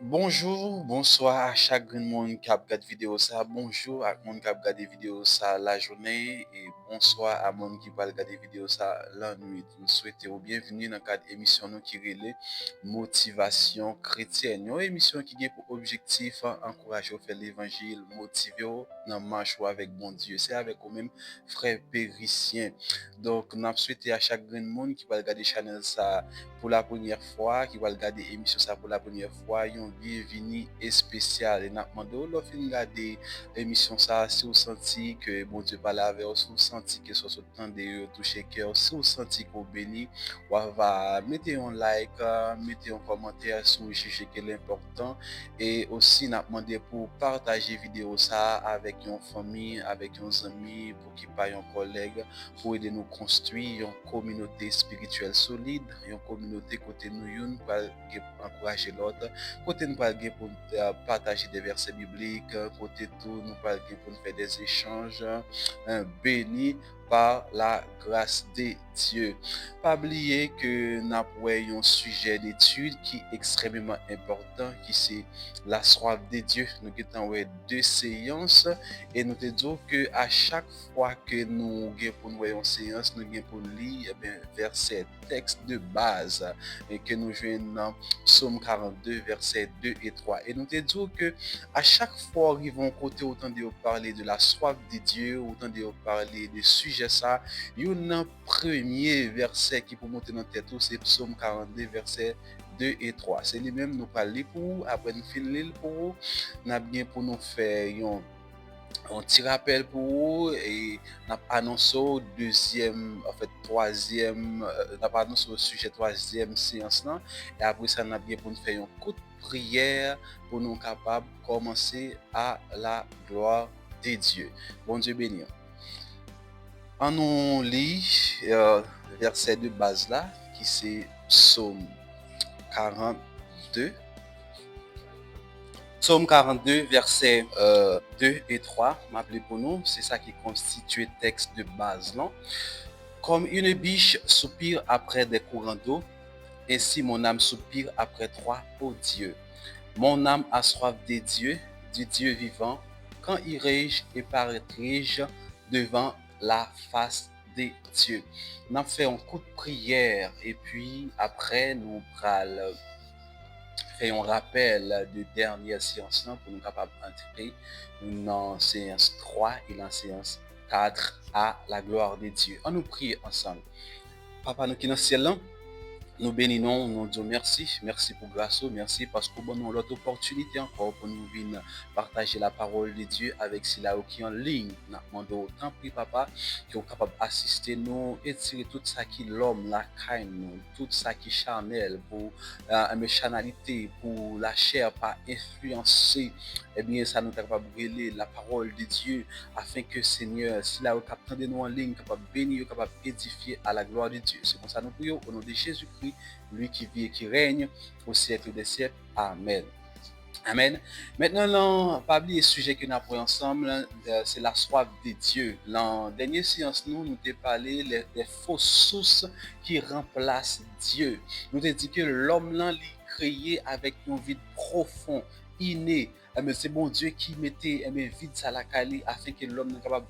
Bonjour, bonsoir à chaque grand monde qui a regardé vidéo ça. Bonjour à monde qui a regardé vidéo ça la journée et bonsoir à monde qui va regarder vidéo ça la nuit. Nous souhaitons bienvenue dans cadre émission nous qui relève motivation chrétienne. Une émission qui a pour objectif encourager à faire l'évangile, motiver dans marche avec bon Dieu. C'est avec vous même frère périssien. Donc nous souhaitons à chaque grand monde qui va regarder channel ça pour la première fois, qui va regarder l'émission ça pour la première fois, yon bienvenue et spécial. Et nous demandons, lorsque vous regardez l'émission ça, si vous sentez que bon Dieu parle avec vous, si vous sentez que ce soit temps de toucher cœur, si vous sentez que vous béni, vous va mettez un like, mettez un commentaire si vous jugez que l'important. Et aussi, nous demandons pour partager vidéo ça avec une famille, avec un ami, pour qu'il pas un collègue, pour aider nous construire une communauté spirituelle solide, une communauté côté nous pour encourager l'autre, côté nous pour partager des versets bibliques, côté tout nous pour faire des échanges bénis par la grâce de Dieu. Pas oublier que nous avons un sujet d'étude qui est extrêmement important, qui c'est la soif de Dieu. Nous avons deux séances et nous te disons que à chaque fois que nous avons pour nous une séance, nous avons pour lire verset texte de base et que nous jouons dans Psaume 42, versets 2 et 3. Et nous te disons que à chaque fois qu'ils vont côté autant de parler de la soif de Dieu, autant de parler de sujet ça, il y a un premier verset qui peut monter dans la tête, c'est Psaume 42, verset 2 et 3. C'est lui-même nous parler pour, après nous finir pour vous, nous avons bien pour nous faire un petit rappel pour vous et nous annoncé au deuxième, en fait, troisième, nous annoncé au sujet troisième séance là. Et après ça, nous avons bien pour nous faire un coup de prière pour nous capables de commencer à la gloire de Dieu. Bon Dieu béni. On nous lit verset de base là, qui c'est Psaume 42. Psaume 42, versets 2 et 3, m'appelez pour nous, c'est ça qui constitue le texte de base. Non? Comme une biche soupire après des courants d'eau, ainsi mon âme soupire après toi, ô Dieu. Mon âme a soif des dieux, du Dieu vivant. Quand irai-je et paraîtrai-je devant la face des dieux? Nous avons fait un coup de prière et puis après nous allons faire un rappel de dernière séance pour nous capables d'entrer dans la séance 3 et la séance 4 à la gloire de Dieu. On nous prie ensemble. Papa, nous qui dans le ciel, nous bénissons, nous disons merci. Merci pour grâce, merci parce que nous avons l'autre opportunité encore pour nous venir partager la parole de Dieu avec ceux qui sont en ligne. Nous demandons autant, prie papa, qui sont capables d'assister nous et tirer tout ça qui l'homme, la caille, tout ça qui est charnel pour la méchanalité, pour la chair, pas influencer, eh bien, ça nous capable de brûler la parole de Dieu afin que Seigneur, si là, capable de nous en ligne, capable de bénir, capable d'édifier à la gloire de Dieu. C'est comme ça nous prions au nom de Jésus-Christ, lui qui vit et qui règne au siècle des siècles. Amen. Amen. Maintenant, pas oublier le sujet que nous avons ensemble, c'est la soif de Dieu. Dans la dernière séance, nous avons parlé des fausses sources qui remplacent Dieu. Nous avons dit que l'homme là, est créé avec un vide profond, inné. Mais c'est bon Dieu qui mettait vide ça la cali afin que l'homme soit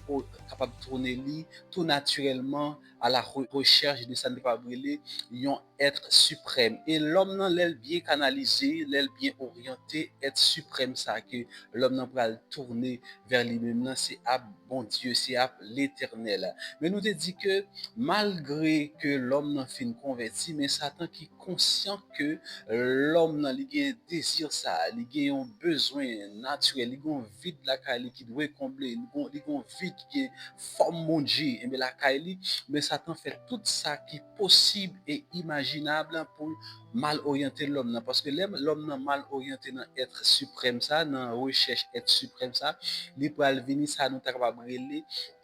capable de tourner tout naturellement à la recherche de sa capacité un être suprême. Et l'homme dans l'aile bien canalisé, l'aile bien orienté, être suprême ça que l'homme n'a pas tourner vers lui-même, c'est à bon Dieu, c'est à l'éternel. Mais nous te dit que malgré que l'homme n'a fin converti, mais Satan qui est conscient que l'homme n'a lié désir ça, il a un besoin naturel, il a un vide la Kali qui doit combler, il a un vide qui est forme mon Dieu, et la Kali, mais Satan fait tout ça qui est possible et imaginable pour mal orienter l'homme parce que l'homme mal orienté dans être suprême ça dans recherche être suprême ça il peut venir ça nous capable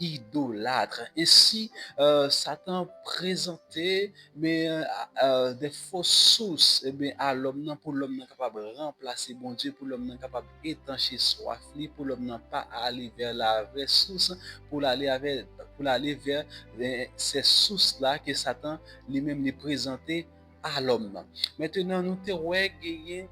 idolâtre ainsi Satan présenté mais des fausses sources et bien à l'homme pour l'homme capable remplacer bon Dieu pour l'homme capable étancher soif pour l'homme pas aller vers la vraie source pour aller vers ces sources là que Satan lui-même les présenté à l'homme. Maintenant, nous te gagné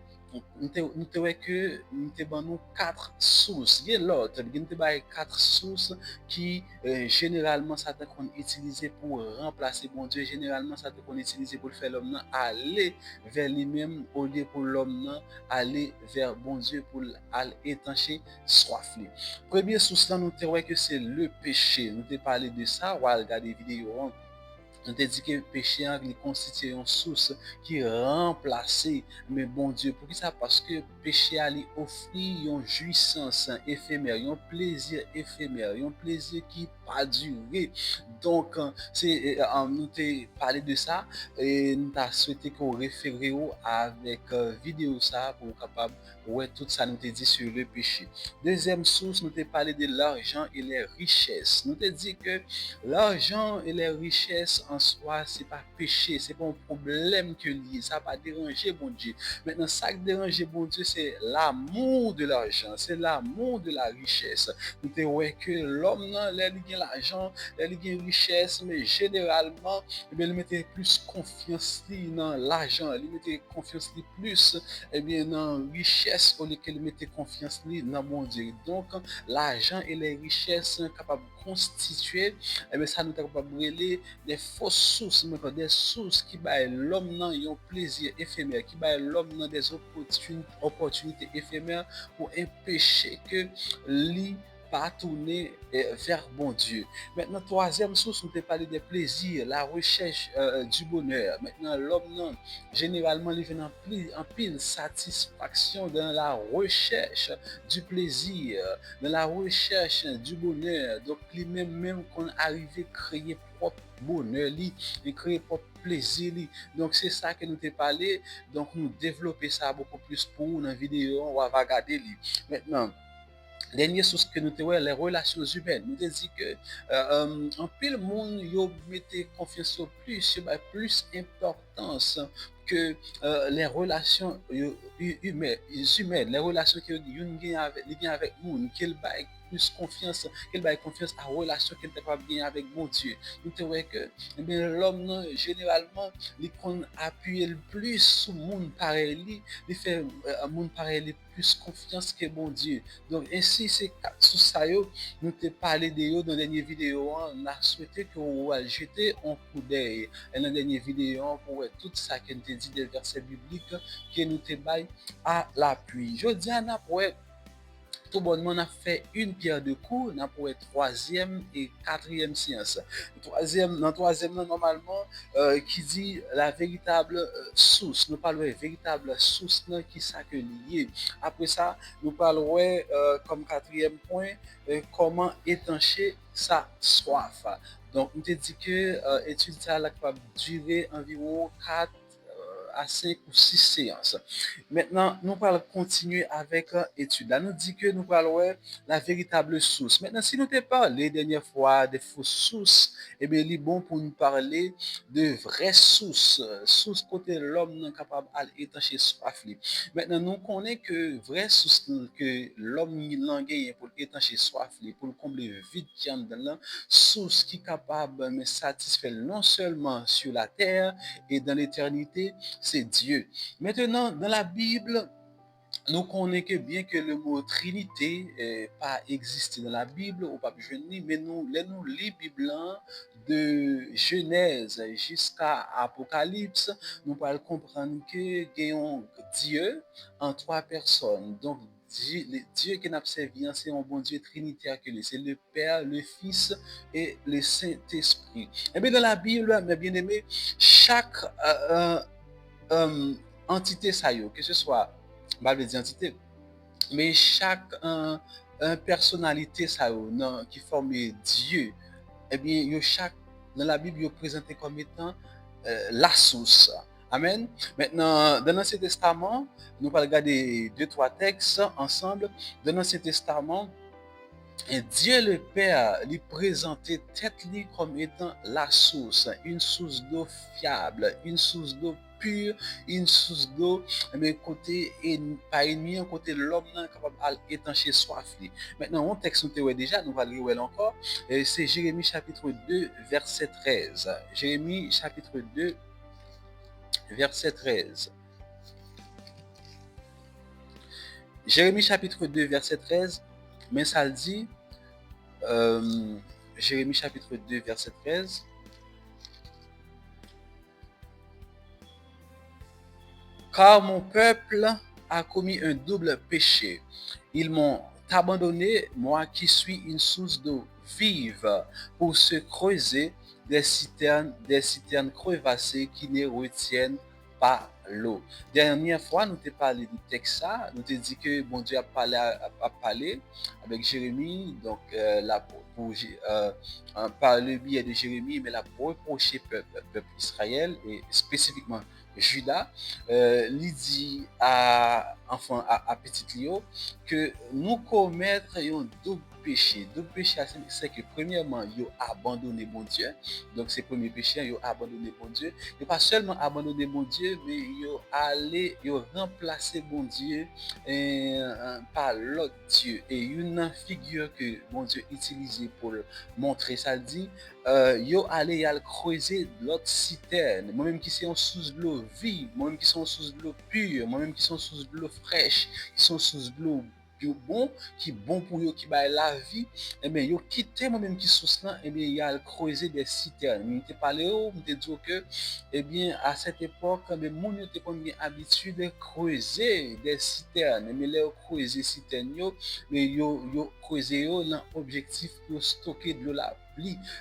nous te ouais que nous te ban nous quatre sources. Il y a l'autre, nous te ba quatre sources qui généralement ça te qu'on utiliser pour remplacer bon Dieu, généralement ça te qu'on utiliser pour faire l'homme aller vers lui-même au lieu pour l'homme aller vers bon Dieu pour aller étancher soif. Première source là nous te ouais que c'est le péché. Nous te parlé de ça, on va regarder vidéo. On te dit que le péché constitue une source qui remplace mais bon Dieu. Pour qui ça? Parce que le péché a offert une jouissance éphémère, un plaisir éphémère, un plaisir qui pas duré. Donc, nous t'ai parlé de ça et nous t'as souhaité qu'on réfère avec vidéo ça pour capable ouais tout ça nous t'ai dit sur le péché. Deuxième source, nous t'ai parlé de l'argent et les richesses. Nous t'ai dit que l'argent et les richesses en soi, c'est pas péché, c'est pas un problème que lié, ça va pas déranger bon Dieu. Maintenant, ça qui dérange bon Dieu, c'est l'amour de l'argent, c'est l'amour de la richesse. Nous te ouais que l'homme, il a l'argent, il a richesse, mais généralement, il mettait plus confiance dans l'argent, il mettait confiance plus dans la richesse au lieu qu'il mettait confiance dans mon Dieu. Donc, l'argent et les richesses sont capables de constituer ça nous capable de brûler des fausses sources, des sources qui baillent l'homme dans un plaisir éphémère, qui baillent l'homme dans des opportunités éphémères pour empêcher que lui pas tourner vers bon Dieu. Maintenant, troisième source, on peut parler des plaisirs, la recherche du bonheur. Maintenant, l'homme, généralement, il vient en pile satisfaction dans la recherche du plaisir, dans la recherche du bonheur. Donc, lui-même qu'on arrive à créer propre bonheur, créer propre plaisir. Donc, c'est ça que nous t'ai parlé. Donc, nous développer ça beaucoup plus pour nous dans la vidéo. On va regarder. Maintenant, dernière source que nous avons, les relations humaines. Nous avons dit que en pile monde, yo mettez confiance au plus, plus importance que les relations humaines, les relations que vous gagnez avec nous, qu'elle baille plus confiance, qu'elle baille confiance à la relation qu'elle peut gagner avec mon Dieu. Nous avons que l'homme, généralement, il appuie le plus sur le monde pareil, il fait un monde pareil plus confiance que bon Dieu. Donc, ainsi, c'est sous ça, nous te parlé de eux dans la dernière vidéo. On a souhaité que vous jeter un coup d'œil dans la dernière vidéo pour voir tout ça que nous te dit des versets bibliques que nous te baillons à l'appui. Je dis à nous pour tout bonnement, on a fait une pierre de coups, on a pour être troisième et quatrième séance. Dans troisième, normalement, qui dit la véritable source. Nous parlons de véritable source qui s'est liée. Après ça, nous parlons comme quatrième point, comment étancher sa soif. Donc, on te dit que l'étude ça va durer environ 4 à 5 ou 6 séances. Maintenant, nous allons continuer avec l'étude. Là, nous dit que nous parlons la véritable source. Maintenant, si nous t'avons parlé la dernière fois des fausses sources, eh bien, il est bon pour nous parler de vraies sources. Sources côté l'homme capable d'étancher soif. Maintenant, nous connaissons que vraies sources que l'homme gagne pour étancher soif, pour combler le vide qui est dans source qui est capable de satisfaire non seulement sur la terre et dans l'éternité, c'est Dieu. Maintenant, dans la Bible, nous connaissons que bien que le mot Trinité n'est pas existé dans la Bible, ou pas mais nous lisons la Bible de Genèse jusqu'à Apocalypse, nous pouvons comprendre que nous Dieu en trois personnes. Donc, Dieu qui n'a servi, c'est un bon Dieu trinitaire que c'est le Père, le Fils et le Saint-Esprit. Et bien dans la Bible, mes bien-aimés, chaque entité ça que ce soit mal dire entité mais chaque personnalité ça qui forme Dieu eh bien chaque dans la Bible est présenté comme étant la source. Amen. Maintenant, dans l'Ancien Testament, nous allons regarder 2-3 textes ensemble. Dans l'Ancien Testament, et Dieu le Père lui présentait tête lui comme étant la source, une source d'eau fiable, une source d'eau pure, une source d'eau, mais côté pas ennemi, côté l'homme capable d'étancher soif. Maintenant, on texte nous déjà, nous allons lire encore. C'est Jérémie chapitre 2, verset 13. Jérémie chapitre 2, verset 13. Jérémie chapitre 2, verset 13, mais ça le dit, Jérémie chapitre 2, verset 13, car mon peuple a commis un double péché. Ils m'ont abandonné, moi qui suis une source d'eau vive, pour se creuser des citernes crevassées qui ne retiennent pas l'eau. Dernière fois, nous t'ai parlé du texte ça, nous t'ai dit que bon Dieu a parlé avec Jérémie, donc par le biais de Jérémie, mais l'a reproché peuple Israël et spécifiquement Judas, dit à petit Léo que nous commettre un double péché. Double péché, c'est que premièrement, ils ont abandonné mon Dieu. Donc, c'est le premier péché, ils ont abandonné mon Dieu. Ils n'ont pas seulement abandonné mon Dieu, mais ils ont remplacé mon Dieu par l'autre Dieu. Et une figure que mon Dieu utilisait pour montrer ça, dit, yo allé y a creuser l'autre citerne, moi-même qui sont sous de l'eau vive, moi-même qui sont sous de l'eau pure, moi-même qui sont sous de l'eau fraîche, qui sont sous de l'eau bon, qui bon pour eux, qui baille la vie, et bien yo quitté moi-même qui sous là, et bien il y a creuser des citernes. Mais t'ai parlé on te dit que eh bien à cette époque, mais mon yo t'ai pas bien habitude de creuser des citernes, mais les creuser citernes yo, mais yo creuser yo l'objectif pour stocker de l'eau là.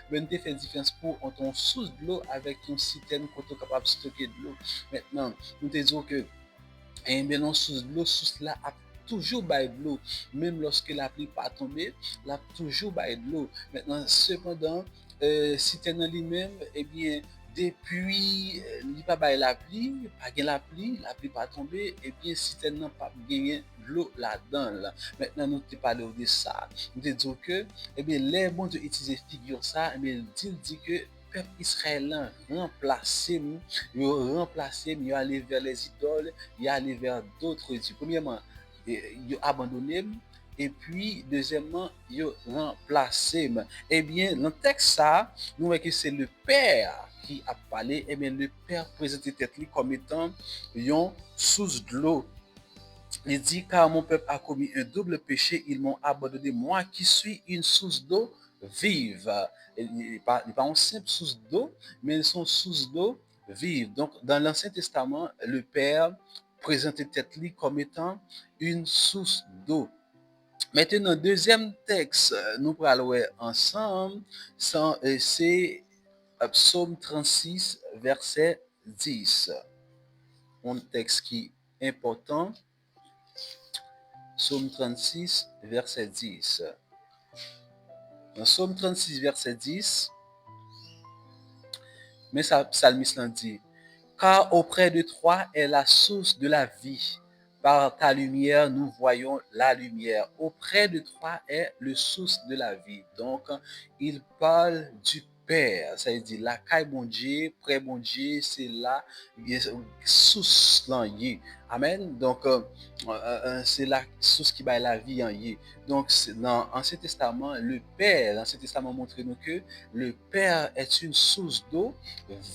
Ben te fait différence pour ton source de l'eau avec une citerne qu'on est capable de stocker de l'eau. Maintenant, nous te disons que non source de l'eau, source là a toujours bail de l'eau. Même lorsque la pluie pas tombée, la toujours bail de l'eau. Maintenant, cependant, citerne lui-même, eh bien, depuis il pas bail la pluie, pas gain la pluie pas tombée, et bien citerne n'a pas gagné de l'eau là-dedans là. Maintenant nous te parlons de ça. Nous te disons que eh bien les bons de utiliser figure ça, eh bien il dit que peuple israélien remplacé nous, il allé vers les idoles, il allé vers d'autres dieux. Premièrement, il abandonné et puis deuxièmement, il remplacé. Eh bien, dans le texte ça, nous voyons que c'est le Père qui a parlé, et bien le Père présentait tête comme étant une source de l'eau. Il dit, car mon peuple a commis un double péché, ils m'ont abandonné, moi qui suis une source d'eau vive. Il n'est pas une simple source d'eau, mais ils sont source d'eau vive. Donc, dans l'Ancien Testament, le Père présentait tête comme étant une source d'eau. Maintenant, deuxième texte, nous parlons ensemble, c'est Psaume 36, verset 10. Un texte qui est important. Psaume 36, verset 10. Dans Psaume 36, verset 10, mais ça, psalmiste dit, car auprès de toi est la source de la vie. Par ta lumière, nous voyons la lumière. Auprès de toi est le source de la vie. Donc, il parle du Père. Ça veut dire, la caille bon Dieu, près bon Dieu, c'est là, source là. Amen. Donc, c'est la source qui bat la vie en y. Donc, dans l'Ancien Testament, le Père, l'Ancien Testament montre nous que le Père est une source d'eau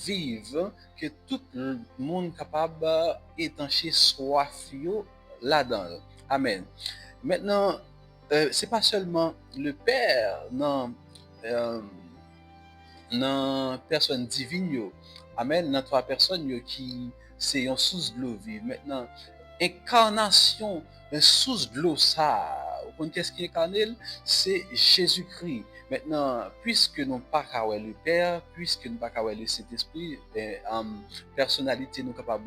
vive que tout le monde capable d'étancher soif là-dedans. Amen. Maintenant, c'est pas seulement le Père, non, personne divine. Amen. Dans trois personnes qui c'est une source de l'eau vive. Maintenant, incarnation, une source de l'eau, ça, qu'est-ce qui est incarné? C'est Jésus-Christ. Maintenant, puisque nous pas le Père, puisque nous pas le Saint-Esprit, personnalité nous capable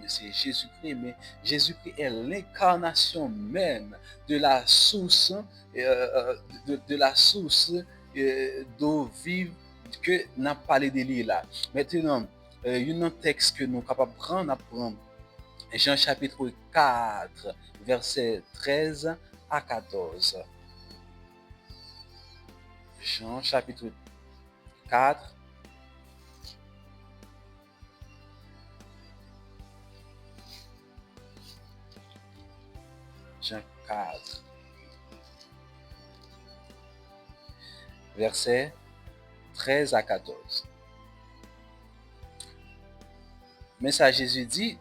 c'est Jésus-Christ, mais Jésus-Christ est l'incarnation même de la source, de la source d'eau vive que n'a parlé de lui là. Maintenant, il y a un texte que nous sommes capables de prendre. Jean chapitre 4, verset 13 à 14. Jean chapitre 4. Jean 4. Verset 13 à 14. Mais ça, Jésus dit,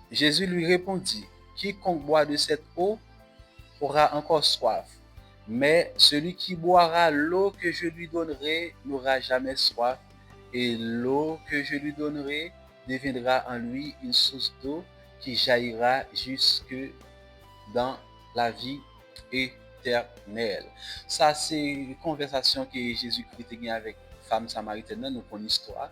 Jésus lui répondit, quiconque boit de cette eau aura encore soif. Mais celui qui boira l'eau que je lui donnerai n'aura jamais soif. Et l'eau que je lui donnerai deviendra en lui une source d'eau qui jaillira jusque dans la vie éternelle. Ça, c'est une conversation que Jésus-Christ a gagnée avec femme samaritaine. Nous connaissons l'histoire.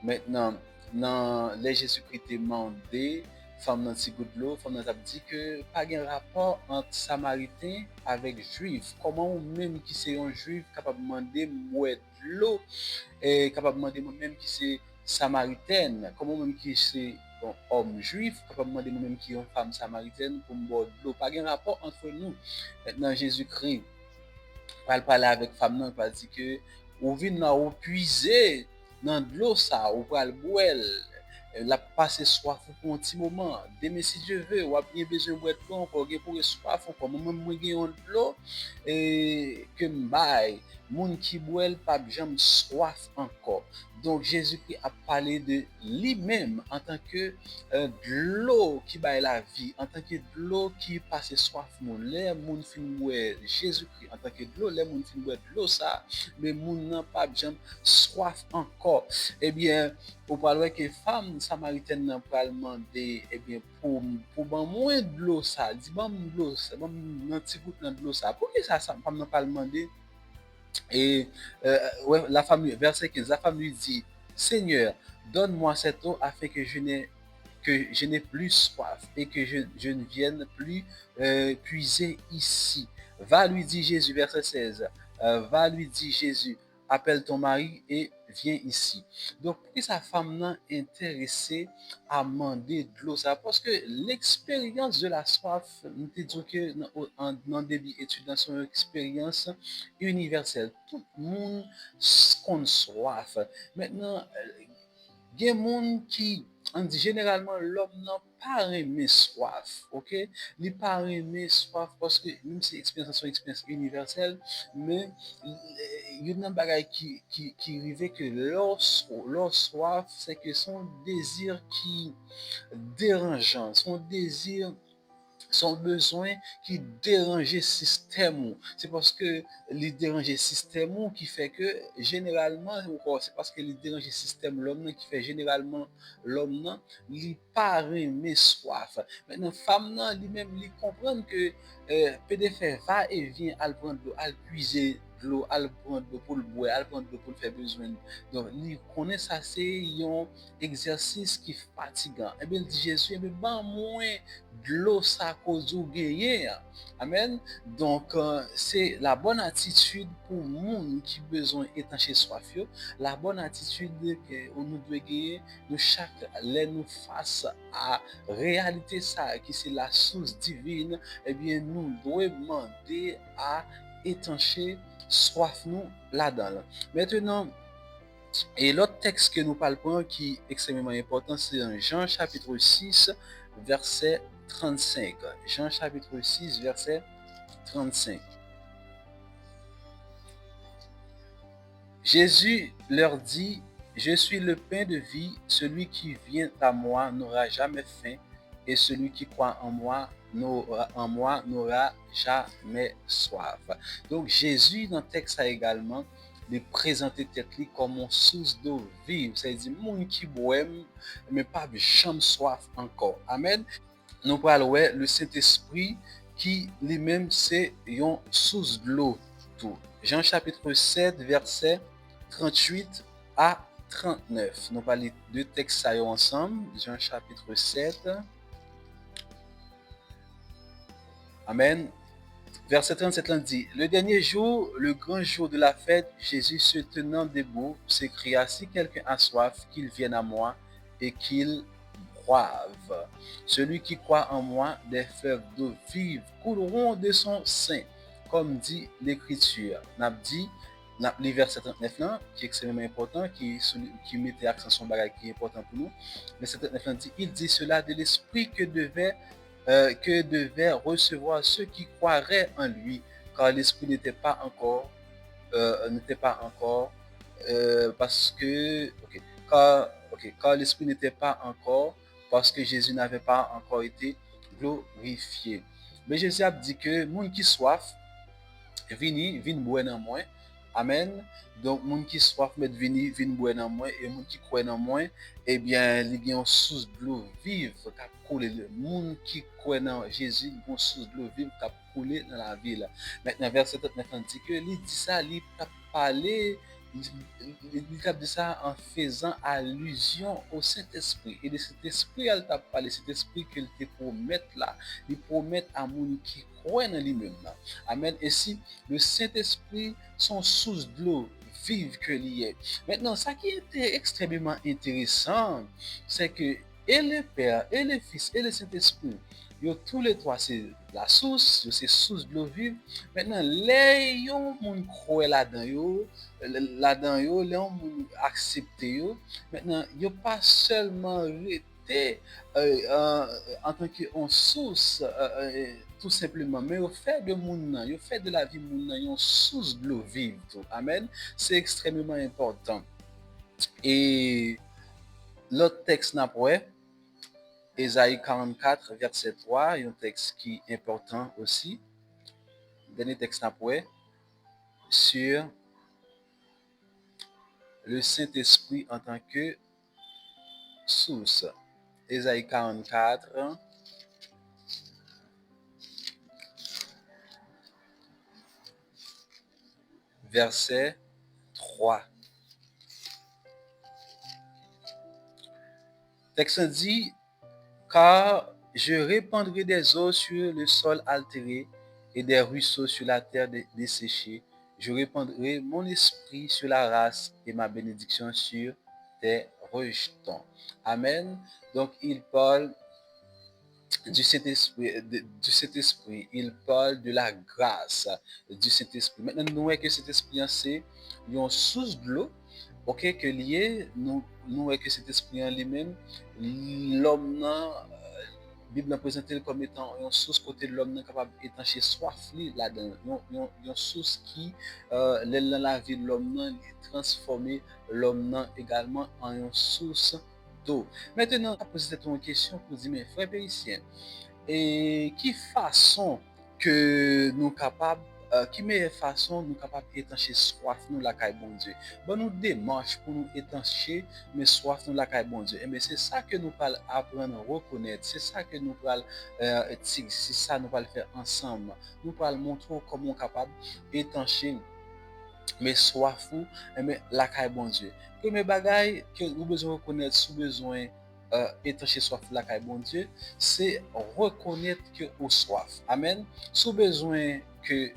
Maintenant, dans les Jésus-Christ a demandé femme nan ti gout l'eau, femme nan t'a dit que pas de rapport entre samaritain avec juif. Comment ou même qui c'est un juif capable de demander boire de l'eau et capable de demander moi-même qui c'est samaritaine, comment même qui c'est un homme juif, capable de demander moi-même qui est une femme samaritaine pour boire de l'eau. Pas de rapport entre nous. Maintenant Jésus-Christ parler avec femme nan, pas dit que ou vin nan ou puiser dans de l'eau ça, ou pral boire la passer soif pour un petit moment. Demain, si Dieu veut, ou a bien besoin de boire de l'eau encore, pour soif encore. Moi, j'ai de l'eau et que m'baille. Moun qui boit pas jamais soif encore. Donc, Jésus-Christ a parlé de lui-même en tant que de l'eau qui baille la vie, en tant que de l'eau qui passe soif. Les moun fin boire Jésus-Christ en tant que de l'eau, les moun fin boire de l'eau ça, mais moun n'a pas jamais soif encore. Eh bien, pour parler que femme samaritaine n'a pas demandé eh bien pour ban moins de l'eau ça dit ban de l'eau ça ban un petit goutte de l'eau ça pour que ça femme n'a pas demandé et ouais, la femme verset 15 la femme lui dit Seigneur donne-moi cette eau afin que je n'ai plus soif et que je ne vienne plus puiser ici. Va lui dit Jésus, verset 16, va lui dit Jésus, appelle ton mari et viens ici. Donc, pourquoi sa femme n'a intéressée à demander de l'eau ça? Parce que l'expérience de la soif, nous te disons que dans début étudiant, c'est une expérience universelle. Tout le monde a soif. Maintenant, il y a des gens qui on dit généralement l'homme n'a pas aimé soif, ok? Il n'a pas aimé soif parce que même si l'expérience est une expérience universelle, mais il y a une bagaille qui arrive que leur soif, c'est que son désir qui dérangeant, son besoin qui dérange le système. C'est parce que les dérange le système qui fait que généralement, c'est parce que les dérange le système l'homme qui fait généralement l'homme il pas aimer soif. Maintenant femme lui-même il comprend que PDF va et vient à prendre l'eau, à puiser de l'eau, à prendre l'eau pour le boire, à prendre l'eau pour le faire besoin. Donc il connaît ça c'est un exercice qui est fatigant. Et bien il dit Jésus, et bien moins de l'eau ça cause ou gagner. Amen. Donc c'est la bonne attitude pour monde qui besoin étancher soif. La bonne attitude que nous devons gagner de chaque les nous face à réalité ça qui c'est la source divine. Eh bien nous devons demander à étancher soif nous là-dedans. Maintenant et l'autre texte que nous parlons qui est extrêmement important, c'est en Jean chapitre 6, verset 35. Jean chapitre 6, verset 35. Jésus leur dit, je suis le pain de vie, celui qui vient à moi n'aura jamais faim, et celui qui croit en moi n'aura jamais soif. Donc Jésus dans le texte a également de présenter tête comme une source d'eau vive, c'est-à-dire monde qui boit mais pas jamais soif encore. Amen. Nous parlons le Saint-Esprit qui lui-même c'est une source de l'eau tout. Jean chapitre 7 verset 38 à 39. Nous parlons deux textes ensemble. Jean chapitre 7. Amen. Verset 37 dit, le dernier jour, le grand jour de la fête, Jésus se tenant debout, s'écria, si quelqu'un a soif, qu'il vienne à moi et qu'il boive. Celui qui croit en moi, des fleuves d'eau vive couleront de son sein, comme dit l'Écriture. N'a dit, le verset 39 là, qui est extrêmement important, qui mettait l'accent sur un bagage qui est important pour nous. Verset 39 là dit, il dit cela de l'esprit que devaient recevoir ceux qui croiraient en lui, car l'esprit n'était pas encore, parce que, car l'esprit n'était pas encore, parce que Jésus n'avait pas encore été glorifié. Mais Jésus a dit que moun qui soif, vin boire dans moi. Amen. Donc, moun qui soif, met vin boire dans moi, et moun qui croit dans moi, eh bien, il y a une source de l'eau vive qui a coulé. Moun qui croit dans Jésus, il y a une source de l'eau vive qui a coulé dans la ville. Maintenant, verset 39 dit que, il dit ça, il a parlé, il a dit ça en faisant allusion au Saint-Esprit. Et de cet esprit, il a parlé, cet esprit qu'il te promet là, il promet à moun qui croit dans lui-même. Amen. Et si le Saint-Esprit sont source de l'eau vive que lié. Maintenant, ça qui était extrêmement intéressant, c'est que et le Père, et le Fils, et le Saint-Esprit, tous les trois, c'est la source, c'est source de l'eau vive. Maintenant, les yon moun croit là-dedans, les yon moun accepté, maintenant, yo pas seulement été en tant qu'une source, tout simplement, mais au fait de moun nan, au fait de la vie moun nan, une source de l'eau vive. Amen. C'est extrêmement important. Et l'autre texte n'a pas, Ésaïe 44, verset 3, un texte qui est important aussi. Dernier texte n'a pas, sur le Saint-Esprit en tant que source. Ésaïe 44, verset 3. Texte dit, car je répandrai des eaux sur le sol altéré et des ruisseaux sur la terre desséchée. Je répandrai mon esprit sur la race et ma bénédiction sur tes rejetons. Amen. Donc, il parle du Saint-Esprit, il parle de la grâce du Saint-Esprit. Maintenant, nous voyons que cet esprit, c'est une source de l'eau, ok, que lié, nous voyons que cet esprit en lui-même, l'homme, Bible a présenté comme étant une source côté de l'homme capable d'étancher soif là-dedans, une source qui, la vie de l'homme, transformer l'homme également en une source d'eau. Maintenant, on va poser une question pour dire, mais frère Péricien, et qui façon que nous capables, qui meilleure façon nous capables d'étancher soif nous la caille bon Dieu. Bon nous démarche pour nous étancher mais soif nous la caille bon Dieu. Et bien c'est ça que nous allons apprendre à reconnaître. C'est ça que nous allons c'est ça nous allons faire ensemble. Nous allons montrer comment on est capable d'étancher mais soif ou mais la caille bon Dieu. Premier bagage que nous besoin reconnaître sous besoin étancher soif la caille bon Dieu, c'est reconnaître que au soif. Amen. Sous besoin que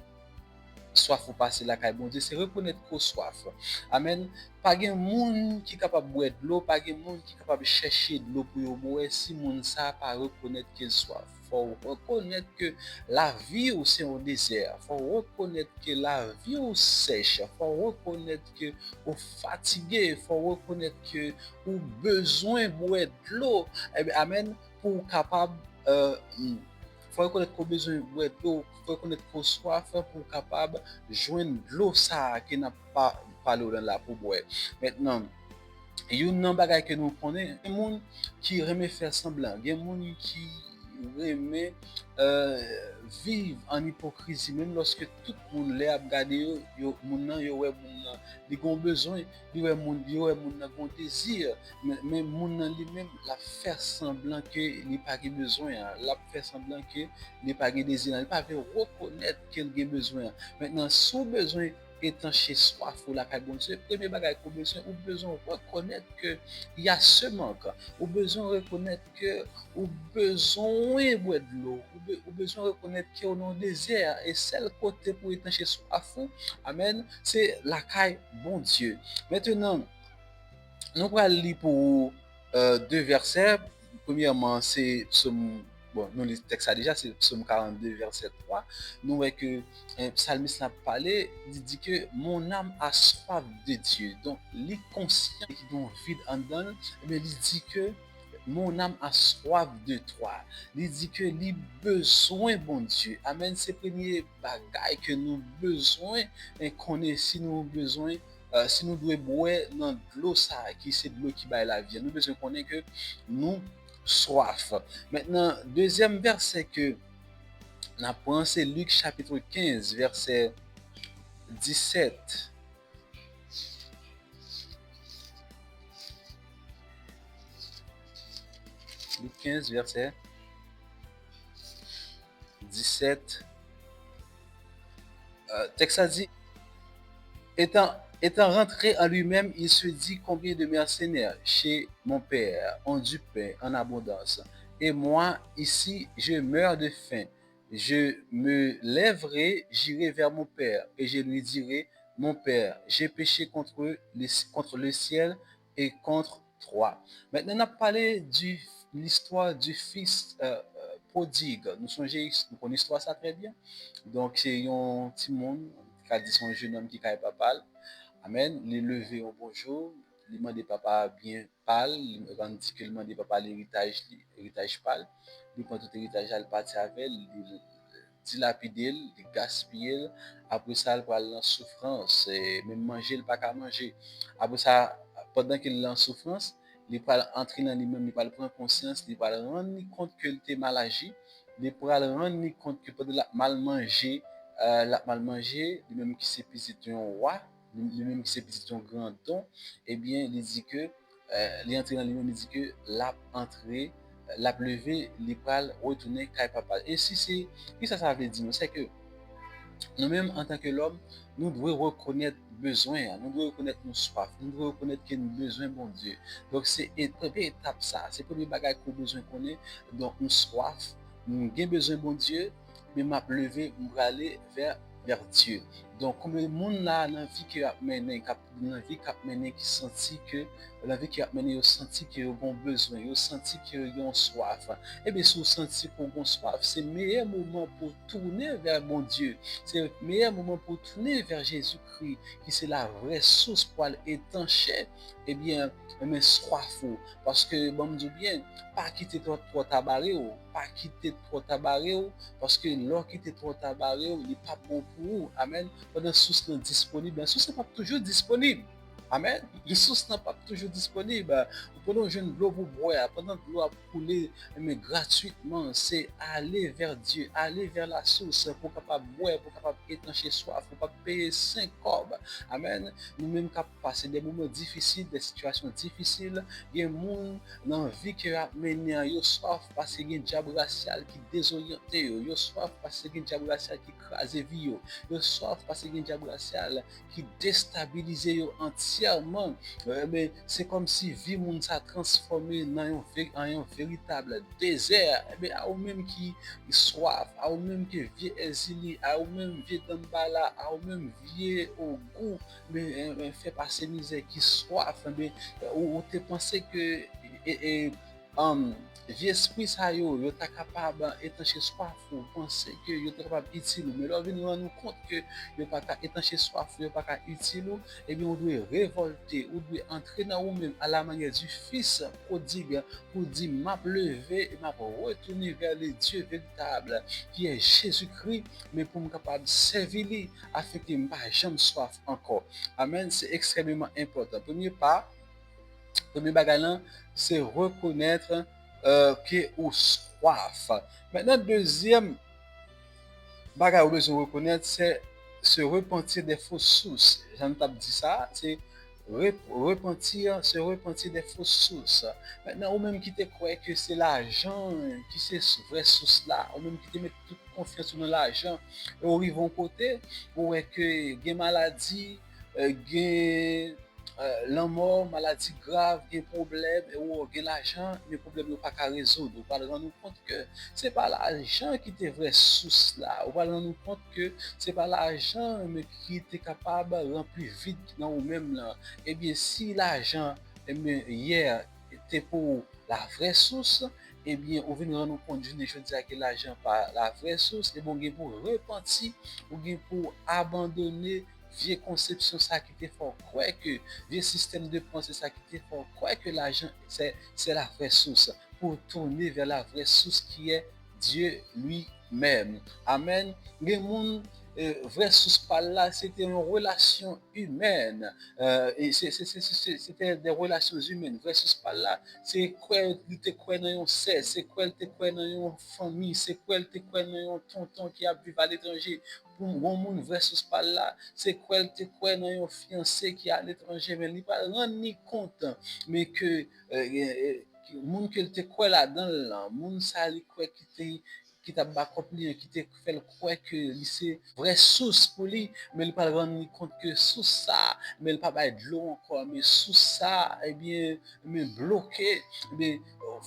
soif ou passer la caille bon Dieu, c'est reconnaître qu'on soif. Amen. Pas de monde qui est capable de boire de l'eau, pas de monde qui est capable de chercher de l'eau pour boire si monde ça pas reconnaître qu'il soif. Faut reconnaître que la vie c'est un désert. Faut reconnaître que la vie sèche. Faut reconnaître que on fatigué. Faut reconnaître que on besoin de boire de l'eau. Amen. Pour capable faut reconnaître qu'on a besoin de boire de l'eau, faut reconnaître qu'on soif pour capable de joindre de l'eau ça qui n'a pas l'eau dans la pour boire. Maintenant, il y a un bagage que nous connaissons, il y a des gens qui aiment faire semblant, il y a des gens qui aiment vivre en hypocrisie, même lorsque tout le monde les a regardé, ils ont besoin, ils ont désir, mais moun lui-même la faire semblant que il pas besoin, la faire semblant que il pas désir, il pas reconnaître qu'il a besoin. Maintenant, sous besoin étancher soif ou la caille bon Dieu, premier bagage qu'on besoin, ou besoin reconnaître que il y a ce manque, ou besoin reconnaître que ou besoin boire de l'eau, ou besoin reconnaître qu'on est en désert et seul côté pour étancher soif, amen, c'est la caille bon Dieu. Maintenant, nous allons lire pour deux versets. Premièrement, c'est psaume, bon, nous le texte déjà, c'est psaume 42, verset 3. Nous voyons que le psalmiste a parlé, il dit que mon âme a soif de Dieu. Donc, les conscients qui ont vide en dedans, mais il dit que mon âme a soif de toi. Il dit que les besoins, bon Dieu. Amen. C'est le premier bagage que nous avons besoin et qu'on est si nous avons besoin. Si nous devons boire dans de l'eau, ça, qui c'est de l'eau qui baille la vie, nous besoin connaître que nous soif. Maintenant, deuxième verset que nous apprenons, c'est Luc chapitre 15, verset 17. Luc 15, verset 17. Texte a dit, étant rentré en lui-même, il se dit combien de mercenaires chez mon père ont du pain en abondance. Et moi, ici, je meurs de faim. Je me lèverai, j'irai vers mon père et je lui dirai, mon père, j'ai péché contre le ciel et contre toi. Maintenant, on a parlé de l'histoire du fils prodigue. Nous connaissons l'histoire ça très bien. Donc, c'est un petit monde qui a dit son jeune homme qui a papa. Amen. Il est levé au bonjour. Il demande papa bien pâle. Il dit que il demande papa l'héritage pâle. Il prend tout l'héritage, il partit avec, il dilapide, il gaspille. Après ça, il va en souffrance. Et même manger, il pas qu'à manger. Après ça, pendant qu'il est en souffrance, il va entrer dans lui-même, il va prendre conscience, il va rendre compte qu'il était mal agi. Il va rendre compte que pendant mal mangé, lui-même qui s'est pisé un roi, lui-même qui s'est pisé un grand don, eh bien, il dit que, il est entré dans lui-même, il dit que l'a entré, l'a levé, il va retourner à papa. Et si c'est, ça veut dire, c'est que nous-mêmes, en tant que l'homme, nous devons reconnaître besoin, nous devons reconnaître nos soif, nous devons reconnaître que nous avons besoin de bon Dieu. Donc, c'est la première étape, ça. C'est le premier bagage qu'on a besoin de connaître. Donc, nous soif, nous avons besoin de bon Dieu, mais m'a levé, nous aller vers Dieu. Donc, comme le monde là, dans la vie qui a mené, qui senti que, la vie qui a mené, il senti qu'il y a un besoin, il senti qu'il y a une soif. Eh bien, si vous sentez qu'on a une soif, c'est le meilleur moment pour tourner vers mon Dieu. C'est le meilleur moment pour tourner vers Jésus-Christ, qui c'est la vraie source pour étancher, eh bien, mais soif. Parce que, bon, me dit bien, pas quitter trop tabaré, pas quitter trop tabaré, parce que l'or qui était trop tabaré, il n'est pas bon pour vous. Amen. Pendant que source n'est disponible, la source n'est pas toujours disponible. Amen. Les sources n'est pas toujours disponible. Pendant que je ne l'eau pour boire, pendant que l'eau a coulé, mais gratuitement, c'est aller vers Dieu, aller vers la source pour capable boire, pour capable étancher soif, pour pas payer 5 corbes. Amen. Nous-mêmes capables passer des moments difficiles, des situations difficiles. Il y a des gens dans la vie qui a mené à soif parce qu'il y a un diable racial qui désorienté, yo soif parce qu'il y a un diable racial qui crase vie, yo soif parce qu'il y a un diable racial qui déstabilise entièrement. Mais c'est comme si vie monde s'est transformé dans un véritable désert. Mais à eux-mêmes qui soif, à eux-mêmes qui vient exilé, à eux-mêmes vient dans bala, à eux-mêmes vient au goût, mais fait passer misère qui soif. Mais ou te pensé que vie esprit ça yo ta capable étancher soif, ou penser que yo capable utile, mais là nous rendre compte que yo pas étancher soif, yo pas utile, et bien on doit révolter, on doit entrer dans nous-mêmes à la manière du fils prodigue pour dire m'a levé et m'a retourné vers le Dieu véritable qui est Jésus-Christ, mais pour me capable servir lui afin que je pas jamais soif encore. Amen, c'est extrêmement important. Premier bagage, c'est reconnaître que ou soif. Maintenant, deuxième bagage ou besoin reconnaître, c'est se repentir des fausses sources. J'en ai dit ça, c'est se repentir des fausses sources. Maintenant, ou même qui te croit que c'est l'argent qui c'est vraie source là, ou même qui te met toute confiance dans l'argent, et au arrive côté, ou est que des maladies, des la mort, maladie grave, des problèmes, ou des l'argent, les problèmes ne pas qu'à résoudre. On va rendre compte que c'est pas l'argent qui était vraie source là. On va rendre compte que c'est pas l'argent mais qui était capable de remplir vide dans nous-mêmes là. Eh bien, si l'argent, hier, était pour la vraie source, eh bien, on vient nous rendre compte d'une chose que l'argent pas la vraie source, et bon, on pour repentir, ou pour abandonner vieille conception ça qui était fort, croire que vieux système de pensée ça qui était fort, croire que l'argent c'est la vraie source, pour tourner vers la vraie source qui est Dieu lui-même. Amen. Les gens vraie source par là, c'était une relation humaine. C'était des relations humaines. Vraie source par là, c'est quoi te quoi dans un c'est quoi te quoi dans une famille, c'est quoi te quoi dans un tonton qui a vécu à l'étranger. Pour mon monde versus par là, c'est quoi te quoi dans un fiancé qui est à l'étranger, mais il pas rendre ni compte, mais que monde que te quoi là-dedans, là, monde ça li quoi qui t'a accompli, qui t'a fait croire que c'est vraie source pour lui, mais il pas rendre compte que sous ça, mais il pas de l'eau encore, mais sous ça, eh bien, mais bloqué, mais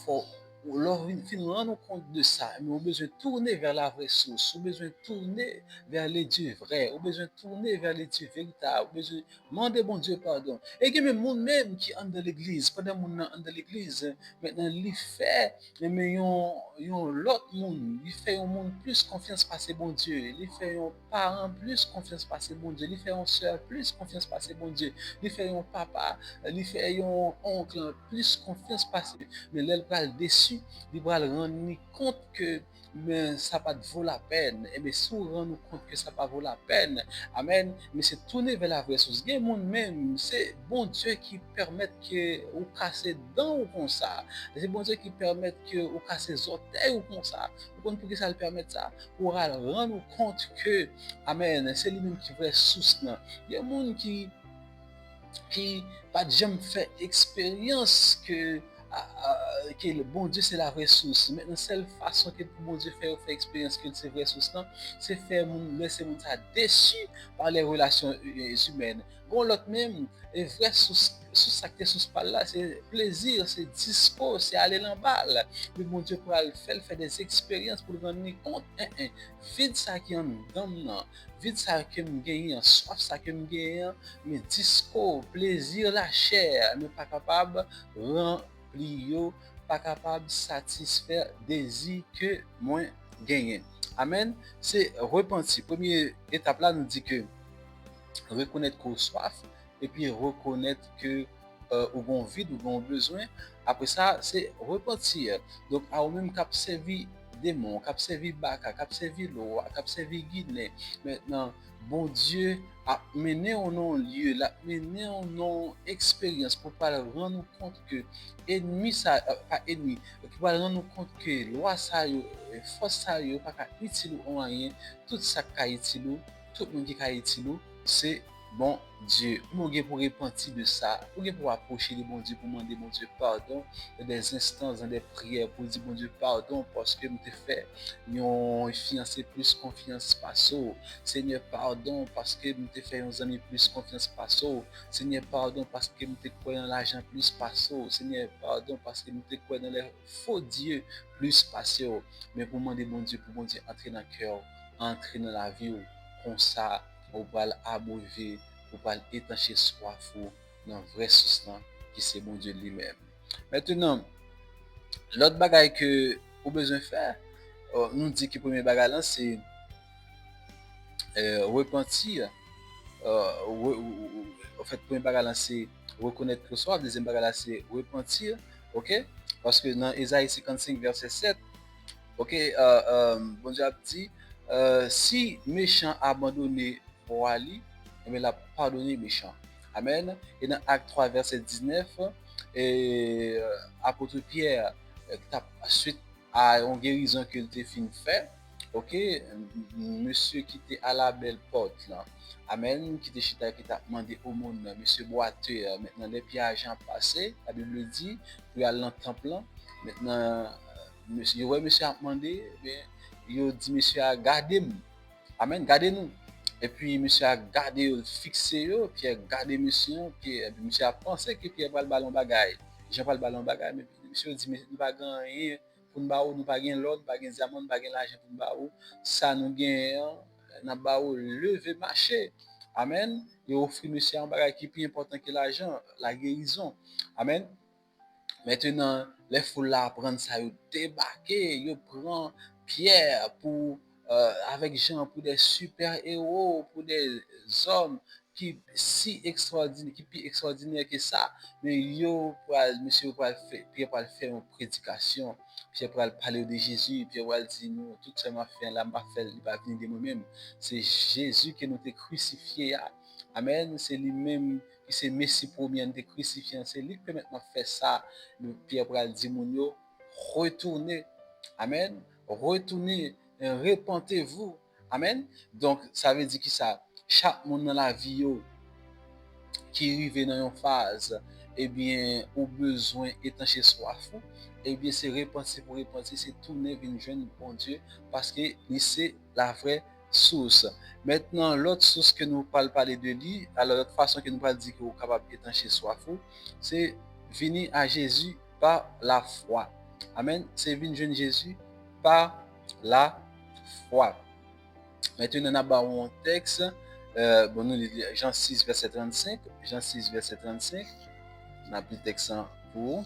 faut leur fin rendre compte de ça, mais on a besoin de tourner vers la vraie source, on a besoin de tourner vers les dieux vrais, on a besoin de tourner vers les dieux véritables, on a besoin de demander bon Dieu pardon. Et il y a même monde même qui est dans l'église, pendant mon dans l'église, maintenant il fait, mais yon l'autre monde, il fait un monde plus confiance par ses bon Dieu, il fait un parent plus confiance par ses bon Dieu, il fait un soeur plus confiance par ses bon Dieu, il fait un papa, il fait un oncle plus confiance par ses, mais là il va le déçu, il va le rendre compte que mais ça pas vaut la peine. Et bien, si on rend nous compte que ça pas vaut la peine, amen, mais c'est tourner vers la vraie source. Il y a monde même, c'est bon Dieu qui permet que vous cassez dents ou comme ça. C'est bon Dieu qui permet que vous cassez les orteils ou comme ça. Vous comprenez pourquoi ça le permet ça? Pour rendre nous compte que, amen, c'est lui-même qui est vraie source. Il y a des gens qui pas jamais fait expérience que le bon Dieu c'est la ressource. Maintenant, la seule façon que le bon Dieu fait expérience que c'est la ressource, c'est faire laisser mon ça déçu par les relations humaines. Bon, l'autre même, est vrai sous ça que sous par là, c'est plaisir, c'est dispo, c'est aller en balle. Le bon Dieu pour faire des expériences pour le rendre compte, vide ça qui en dedans, vide ça que me gagne, soif ça que me gagne, mais disco, plaisir la chair, mais pas capable remplir, pas capable satisfaire désir que moi gagné. Amen. C'est repentir. Première étape là nous dit que reconnaître qu'on soif et puis reconnaître que on vide ou on besoin. Après ça, c'est repentir. Donc, à même cap servi démon, cap servi baka, cap servi l'eau, cap servi guiné. Maintenant, bon Dieu a mené en non lieu, a mené en non expérience pour pas rendre compte que ennemi ça, pas ennemi, qui va rendre compte que loi ça, force ça, pas utile ou rien, tout ça qui utile, tout le monde qui utile, c'est bon Dieu. Pour repentir de ça, pour approcher le bon Dieu, pour demander bon Dieu pardon, des instances, dans des prières, pour dire bon Dieu pardon, parce que nous te fait, nous fiancé plus confiance par soi. Seigneur pardon, parce que nous te fait uns amis plus confiance par soi. Seigneur pardon, parce que nous te croyons dans l'argent plus par soi. Seigneur pardon, parce que nous te croyons dans les faux dieux plus par soi. Mais pour demander bon Dieu, entrer dans le cœur, entrer dans la vie, comme ça, on va l'abreuver, on va étancher soif dans le vrai source qui c'est mon Dieu lui-même. Maintenant, l'autre bagaille que vous besoin de faire, nous dit que le premier bagaille c'est repentir. En fait, le premier bagaille c'est reconnaître le soif, deuxième bagaille c'est repentir, ok? Parce que dans Isaïe 55 verset 7, ok, bon Dieu a dit, si méchant abandonné pour Ali, il a pardonné méchant. Amen. Et dans Acte 3, verset 19, et apôtre Pierre, suite à une guérison qu'il était fin fait, ok, monsieur qui était à la belle porte là, amen, qui était chita, qui t'a demandé au monde, monsieur boiteux, maintenant les pièges ont passé, la Bible dit, puis à l'entendre, maintenant, monsieur, ouais, monsieur a demandé, il a dit, monsieur a gardé, amen, gardez-nous. Et puis, monsieur a gardé, fixé, puis a gardé monsieur, puis monsieur a pensé que Pierre va le ballon bagaille. Jean pas le ballon bagaille, mais monsieur dit, mais nous pas gagner pour nous baou, nous pas gagner l'autre, nous pas gagner diamant, nous pas gagner l'argent pour nous baou. Ça nous gagne, nous baou lever marché. Amen. Et offrir monsieur un bagage qui est plus important que l'argent, la guérison. Amen. Maintenant, les foules là prennent ça, ils débarquent, ils prennent Pierre pour avec Jean pour des super héros, pour des hommes qui si extraordinaire, qui plus extraordinaire que ça, mais yo, monsieur, Pierre va faire une prédication, Pierre va parler de Jésus, Pierre va dire, nous, tout ça m'a fait, là, m'a fait, il va venir de nous-mêmes. C'est Jésus qui nous a crucifié. Amen. C'est lui-même qui s'est Messie premier de crucifié. C'est lui qui peut maintenant faire ça. Pierre va dire, retournez. Amen. Retournez, repentez-vous. Amen. Donc, ça veut dire que ça, chaque monde dans la vie qui arrive dans une phase, eh bien, au besoin étancher soif, eh bien, c'est repentir pour repentir, c'est tourner vers une jeune bon Dieu, parce que c'est la vraie source. Maintenant, l'autre source que nous parlons parler de lui, alors l'autre façon que nous parlons dire que vous êtes capable d'étancher soif, c'est venir à Jésus par la foi. Amen. C'est venir jeune Jésus par la foi. Maintenant, on a un texte, bon, nous Jean 6, verset 35. Jean 6, verset 35. On a pris le texte pour.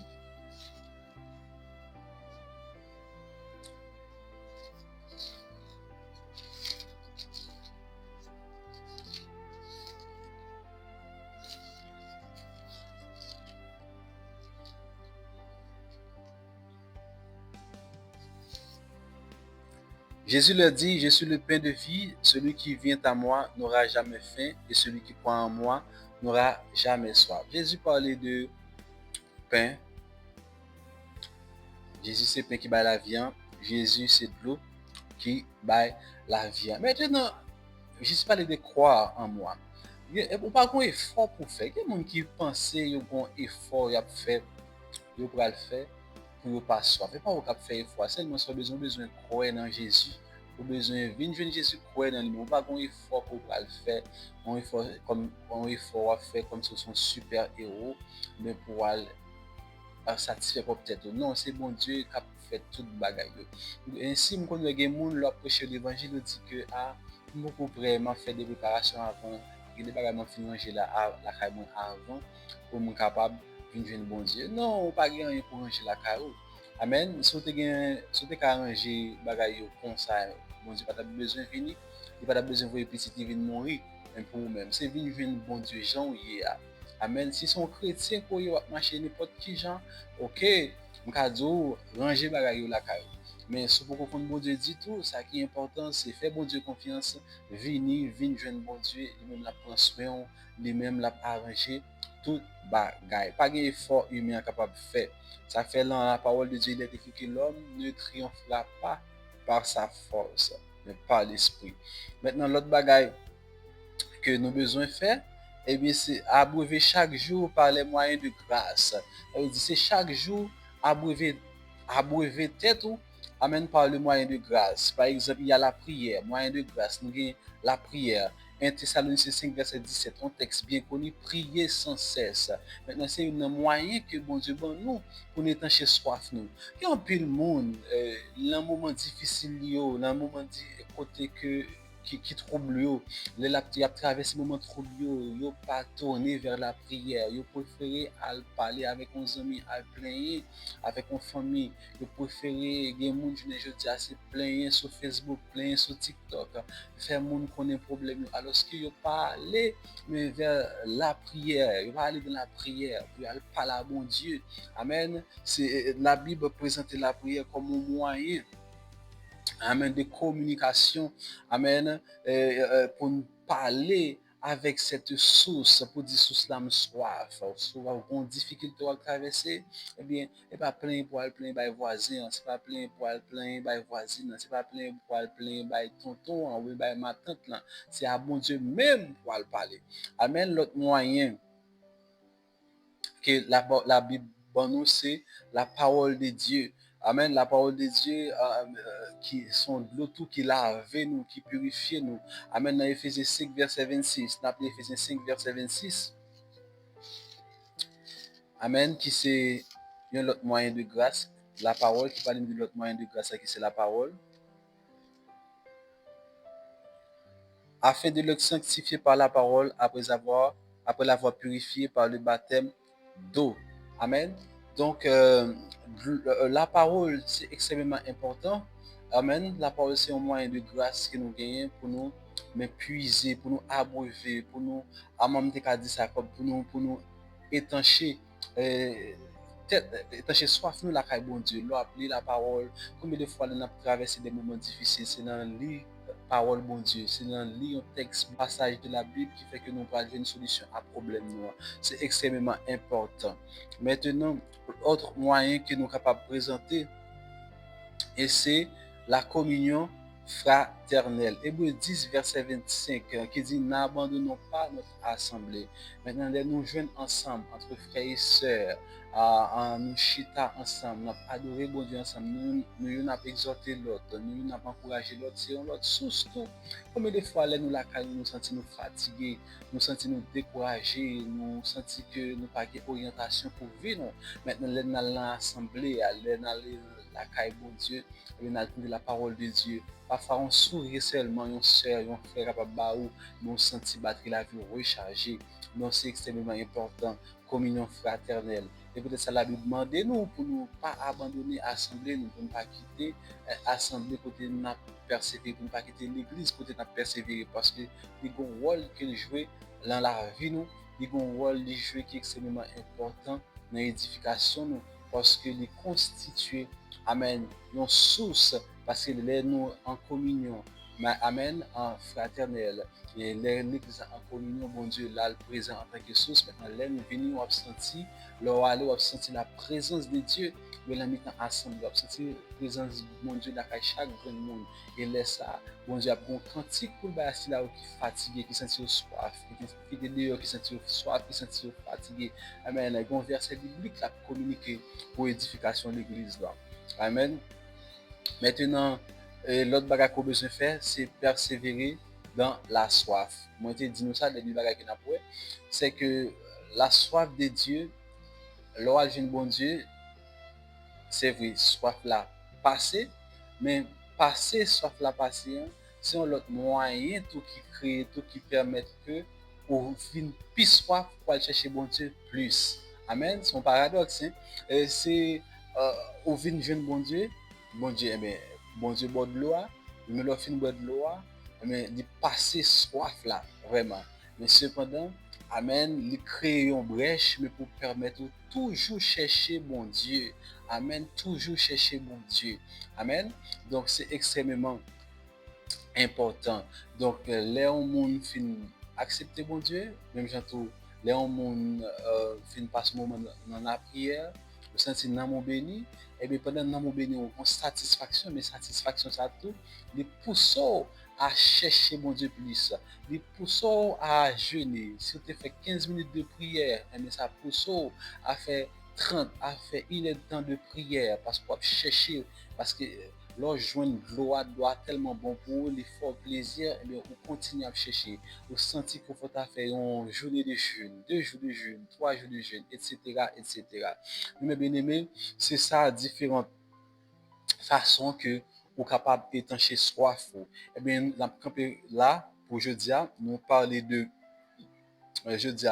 Jésus leur dit, je suis le pain de vie, celui qui vient à moi n'aura jamais faim, et celui qui croit en moi n'aura jamais soif. Jésus parlait de pain. Jésus, c'est le pain qui bat la vie. Jésus, c'est de l'eau qui bat la vie. Maintenant, Jésus parlait de croire en moi. Il n'y a pas un effort pour faire. Il y a des gens qui pensent qu'il y a un effort à faire, il y a le faire pour ne pas soif. Il n'y a pas faire effort. Seulement, si vous avez besoin de croire dans Jésus, vous avez besoin de venir Jésus croire dans lui. Il n'y a pas un effort pour le faire. Un effort à faire comme si son super héros, mais pour satisfaire peut-être. Non, c'est bon Dieu qui a fait toute bagaille. Ainsi, nous connaissons des gens qui prêchent l'évangile, dit que nous pouvons vraiment faire des préparations avant, des bagages finir manger là avant pour être capable de venir bon Dieu. Non, pas rien pour ranger la carreau. Amen. Si vous avez arrangé des bagages comme ça, bon Dieu, pas besoin de venir, il pas besoin de voir petit qui vient mourir, même pour vous-même. C'est venir bon Dieu, Jean, amen. Si son chrétien pour y marcher n'importe qui gens, OK, m'kado ranger bagaille la caillou. Mais ce pour qu'on bon Dieu dit tout, ça qui est important, c'est faire bon Dieu confiance, venir joindre bon Dieu, lui-même la prendre soin, lui-même la arranger tout bagaille. Pas de effort humain capable de faire. Ça fait dans la parole de Dieu, il est écrit que l'homme ne triomphera pas par sa force, mais par l'esprit. Maintenant, l'autre bagaille que nous avons besoin de faire, eh bien, c'est abreuver chaque jour par les moyens de grâce. C'est chaque jour abreuver tête ou amène par le moyen de grâce. Par exemple, il y a la prière, moyen de grâce. Nous avons la prière. 1 Thessaloniciens 5, verset 17, un texte bien connu, prier sans cesse. Maintenant, c'est un moyen que bon Dieu bon nous pour nous étancher soif nous. Il y a un peu de monde, dans un moment difficile, dans un moment côté que qui trouble yo, les lapti a traversé moment trouble yo pas tourné vers la prière, yo préféré al parler avec un ami, al plaigner avec une famille, yo préféré gen moun journée jodi a se plaigner sur Facebook, plaigner sur TikTok, faire moun connaît problème alors que yo pas aller mais vers la prière, yo pas aller dans la prière pour aller parler à bon Dieu. Amen. C'est la Bible présente la prière comme un moyen, amen, de communication, amen, pour nous parler avec cette source, pour dire source là me soif, souvent une difficulté à traverser, eh bien, et pas plein pour aller plein by voisin, c'est pas plein pour aller plein by voisine, c'est pas plein pour aller plein by tonton, ou by ma tante là, c'est à bon Dieu même pour aller parler. Amen. L'autre moyen que la Bible nous, c'est la parole de Dieu. Amen. La parole de Dieu qui sont de l'eau qui lave nous, qui purifie nous. Amen. Dans Ephésiens 5, verset 26. Dans Ephésiens 5, verset 26. Amen. Qui c'est un autre moyen de grâce. La parole qui parle de l'autre moyen de grâce, qui c'est la parole. Afin de le sanctifier par la parole après l'avoir purifié par le baptême d'eau. Amen. Donc, la parole, c'est extrêmement important. Amen. La parole, c'est un moyen de grâce que nous gagnons pour nous mais puiser, pour nous abreuver, pour nous, à même temps dit ça, comme pour nous étancher, étancher soif nous la caille bon Dieu, l'on appelé la parole. Combien de fois nous avons traversé des moments difficiles, c'est dans le parole bon Dieu, c'est dans lire un texte, un passage de la Bible qui fait que nous parlons une solution à problème nous. C'est extrêmement important. Maintenant, autre moyen que nous sommes capables de présenter, et c'est la communion fraternelle. Hébreu 10, verset 25, qui dit: n'abandonnons pas notre assemblée. Maintenant, nous joignons ensemble, entre frères et sœurs, nous chita ensemble, nous adorer bon Dieu ensemble, nous avons exhorté l'autre, nous avons encouragé l'autre, c'est l'autre source tout. Combien de fois, nous nous sentons nous fatigués, nous sentons nous découragés, nous sentons que nous n'avons pas d'orientation pour vivre. Maintenant, nous allons dans l'assemblée, nous allons la caille bon Dieu, on a de la parole de Dieu. Parfois, on sourit seulement, on sœur, on frère capable baou, nous senti batterie la vie rechargée. Donc, c'est extrêmement important. Communion fraternelle. Et peut-être ça la Bible demande nous pour nous pas abandonner l'assemblée, nous pour ne pas quitter l'assemblée côté nous persévérer, pour ne pas quitter l'église côté nous persévérer, parce que il y a un rôle qu'il joue dans la vie nous, il y a un rôle qu'il joue qui est extrêmement important dans l'édification nous, parce que les constituer, amen, une source, parce que les nous en communion, amen, en fraternel, et l'église en communion, bon Dieu, là, le présent en tant que source. Maintenant, là, nous venons absentir, là, aller absentir la présence de Dieu, mais là, maintenant, ensemble, absentir la présence, bon Dieu, dans chaque grand monde, et laisse ça, bon Dieu, a bon cantique pour le bâtir là, qui est fatigué, qui sent soif, qui est dehors, qui sent soif, qui sent fatigué. Amen. Il y a un verset biblique là pour communiquer pour l'édification de l'église là. Amen. Maintenant, l'autre bagage qu'on a besoin de faire, c'est persévérer dans la soif. Moi, je dis nous ça, les bagages qu'on a pour c'est que la soif de Dieu, l'orage de bon Dieu, c'est vrai, soif là passé, mais passer soif là passé, c'est un autre moyen tout qui crée, tout qui permet que pour une plus soif pour aller chercher bon Dieu plus. Amen. C'est un paradoxe. Hein? C'est au vin jeune bon Dieu, eh bien, bon Dieu boit de l'eau, mais le fin boit de l'eau, mais il passer soif là, vraiment. Mais cependant, amen, il crée une brèche, mais pour permettre de toujours chercher bon Dieu. Amen, toujours chercher bon Dieu. Amen. Donc, c'est extrêmement important. Donc, les gens fin accepter bon Dieu, même j'entends, les gens fin passe moment dans la prière, le senti dans mon béni, et bien pendant dans mon béni, on satisfaction, mais satisfaction ça tout, les poussons à chercher mon Dieu plus, les poussons à jeûner. Si tu fais 15 minutes de prière, et bien ça poussons à faire 30, à faire une heure de temps de prière, parce qu'on va chercher, parce que leur joindre gloire doit tellement bon pour vous, l'effort, plaisir, et bien, on continue à chercher. Vous sentez qu'il faut faire une journée de jeûne, 2 jours de jeûne, 3 jours de jeûne, etc., etc. Mais bien aimé, c'est ça, différentes façons que vous êtes capable d'étancher soif. Eh bien, là, pour jeudi, nous parler de, jeudi,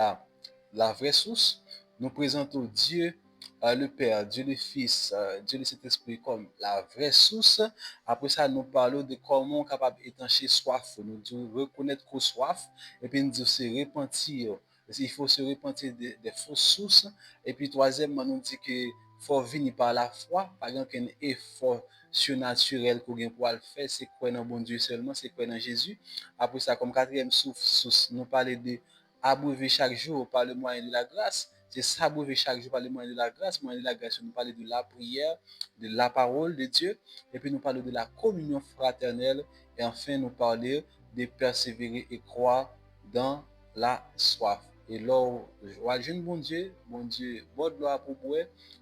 la vraie source. Nous présentons Dieu le Père, Dieu le Fils, Dieu le Saint-Esprit comme la vraie source. Après ça, nous parlons de comment on est capable d'étancher soif. Nous devons reconnaître qu'on soif et puis nous devons se repentir. Il faut se repentir des fausses sources. Et puis troisièmement, nous dit que faut venir par la foi, par exemple, un effort surnaturel qu'on vient pour le faire, c'est quoi dans bon Dieu seulement, c'est quoi dans Jésus. Après ça, comme quatrième source, nous parlons de abreuver chaque jour par le moyen de la grâce. C'est s'abreuver chaque jour par le moyen de la grâce. Moyen de la grâce, nous parlons de la prière, de la parole de Dieu, et puis nous parlons de la communion fraternelle, et enfin nous parlons de persévérer et croire dans la soif. Et là, je jeune bon Dieu, bon gloire pour vous,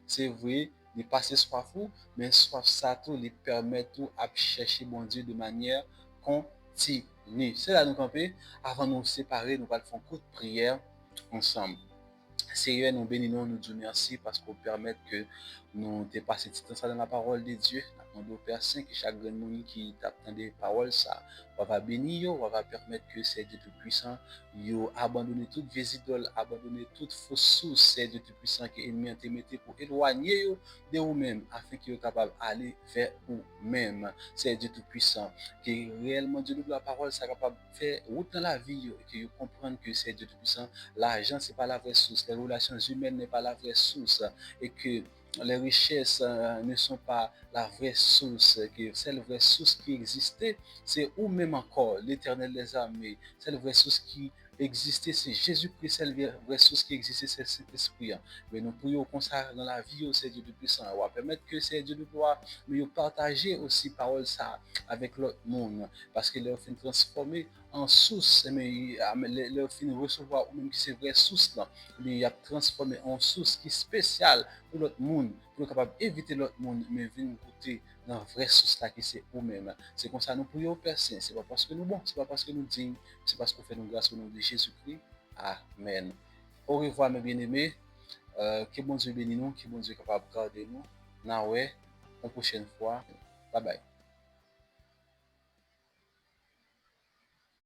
c'est vrai, de passer soif, mais soif ça tout, lui permet tout à chercher bon Dieu de manière continue. C'est là nous camper. Avant de nous séparer, nous allons faire un coup de prière ensemble. Seigneur, nous bénissons, nous disons merci parce qu'on permet que nous t'es passé du temps ça dans la parole de Dieu. Nous demandons au Père Saint que chaque grand monde qui t'attend des paroles, ça va bénir, on va permettre que c'est Dieu Tout-Puissant, yo abandonner toute vieille idole, abandonner toute fausse source, c'est Dieu Tout-Puissant qui est ennemi en te mettre pour éloigner de vous-même, afin que vous capable d'aller vers vous-même. C'est Dieu Tout-Puissant, qui est réellement Dieu de la parole, ça capable de faire route dans la vie, et que vous comprendre que c'est Dieu Tout-Puissant. L'argent, c'est pas la vraie source, les relations humaines n'est pas la vraie source, et que les richesses ne sont pas la vraie source, que c'est la vraie source qui existait, c'est ou même encore l'éternel des armées, c'est la vraie source qui existait, c'est Jésus-Christ, c'est la vraie source qui existait, c'est Saint-Esprit. Mais nous prions comme ça dans la vie, c'est Dieu de puissant, on va permettre que c'est Dieu de gloire, mais partager aussi parole ça avec l'autre monde, parce que leur fin transformer en source, mais leur fin recevoir ou même qui c'est vraie source là, il a transformé en source qui est spéciale pour l'autre monde, pour capable éviter l'autre monde, mais venir goûter dans la vraie source là qui c'est vous-même. C'est comme ça nous prions au Père Saint. C'est pas parce que nous bon, c'est pas parce que nous disons, c'est parce qu'on fait nous grâce au nom de Jésus-Christ. Amen. Au revoir mes bien-aimés. Que bon Dieu bénisse nous, que bon Dieu capable de garder nous. Na ouais, une prochaine fois. Bye bye.